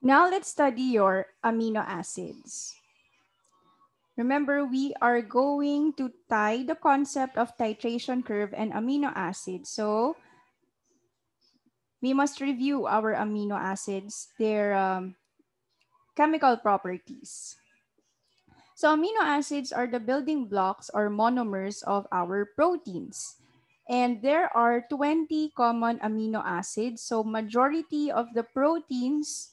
Now let's study your amino acids. Remember, we are going to tie the concept of titration curve and amino acids. So we must review our amino acids, their chemical properties. So amino acids are the building blocks or monomers of our proteins. And there are 20 common amino acids. So majority of the proteins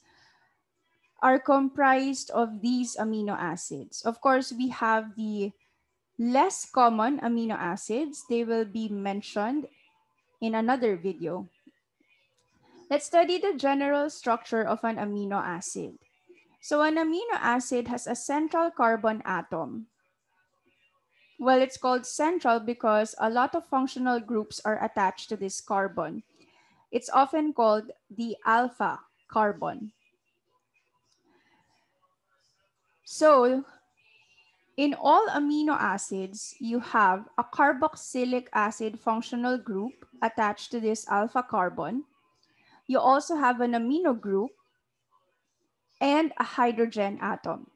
are comprised of these amino acids. Of course, we have the less common amino acids. They will be mentioned in another video. Let's study the general structure of an amino acid. So an amino acid has a central carbon atom. Well, it's called central because a lot of functional groups are attached to this carbon. It's often called the alpha carbon. So in all amino acids, you have a carboxylic acid functional group attached to this alpha carbon. You also have an amino group and a hydrogen atom.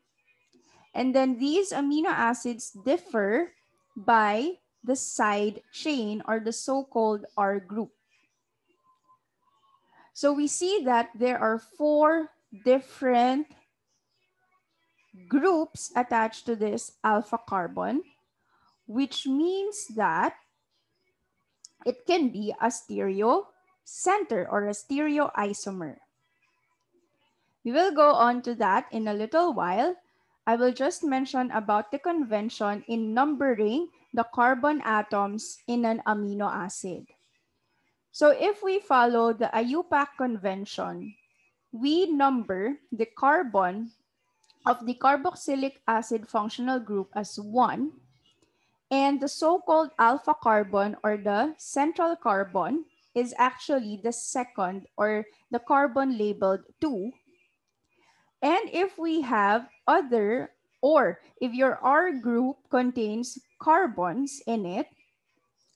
And then these amino acids differ by the side chain or the so-called R group. So we see that there are 4 different groups attached to this alpha carbon, which means that it can be a stereocenter or a stereoisomer. We will go on to that in a little while. I will just mention about the convention in numbering the carbon atoms in an amino acid. So if we follow the IUPAC convention, we number the carbon of the carboxylic acid functional group as 1, and the so-called alpha carbon or the central carbon is actually the second or the carbon labeled 2. And if we have other, or if your R group contains carbons in it,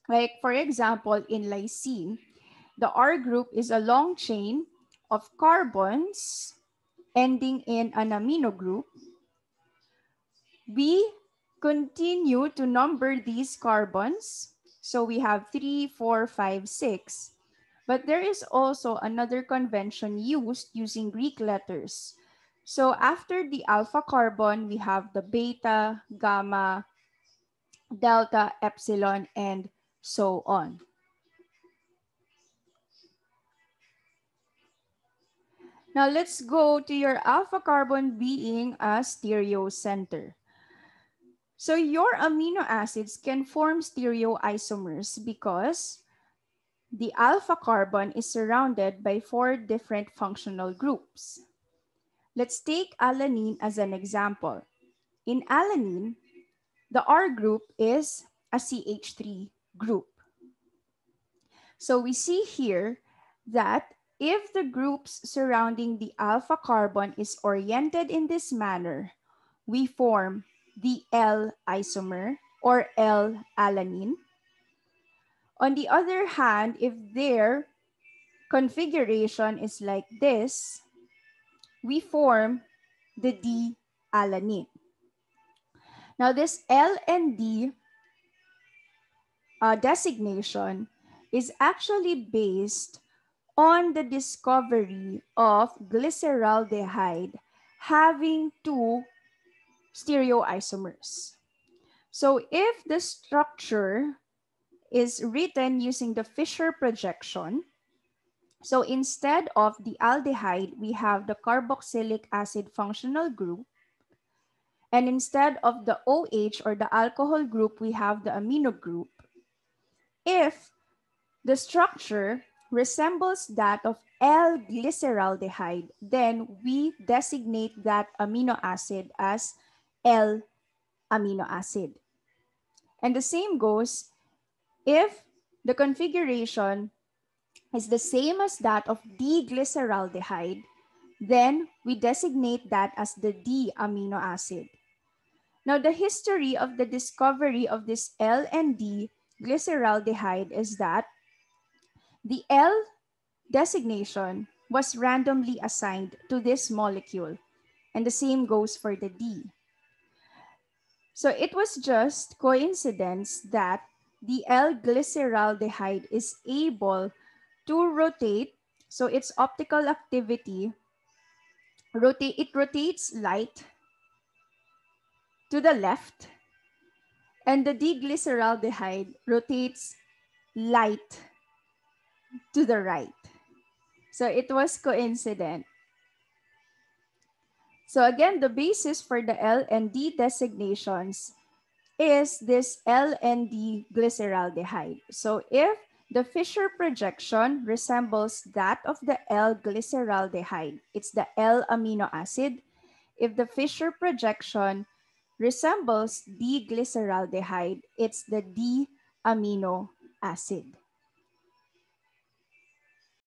like for example in lysine, the R group is a long chain of carbons ending in an amino group. We continue to number these carbons. So we have 3, 4, 5, 6. But there is also another convention used using Greek letters. So after the alpha carbon, we have the beta, gamma, delta, epsilon, and so on. Now let's go to your alpha carbon being a stereocenter. So your amino acids can form stereoisomers because the alpha carbon is surrounded by 4 different functional groups. Let's take alanine as an example. In alanine, the R group is a CH3 group. So we see here that if the groups surrounding the alpha carbon is oriented in this manner, we form the L isomer or L-alanine. On the other hand, if their configuration is like this, we form the D-alanine. Now this L and D designation is actually based on the discovery of glyceraldehyde having 2 stereoisomers. So if the structure is written using the Fisher projection, so instead of the aldehyde, we have the carboxylic acid functional group. And instead of the OH or the alcohol group, we have the amino group. If the structure resembles that of L-glyceraldehyde, then we designate that amino acid as L-amino acid. And the same goes if the configuration is the same as that of D-glyceraldehyde, then we designate that as the D-amino acid. Now, the history of the discovery of this L and D glyceraldehyde is that the L designation was randomly assigned to this molecule. And the same goes for the D. So it was just coincidence that the L-glyceraldehyde is able to rotate. So its optical activity, it rotates light to the left, and the D-glyceraldehyde rotates light to the right. So it was coincident. So again, the basis for the L and D designations is this L and D glyceraldehyde. So if the Fisher projection resembles that of the L glyceraldehyde, it's the L amino acid. If the Fisher projection resembles D glyceraldehyde, it's the D amino acid.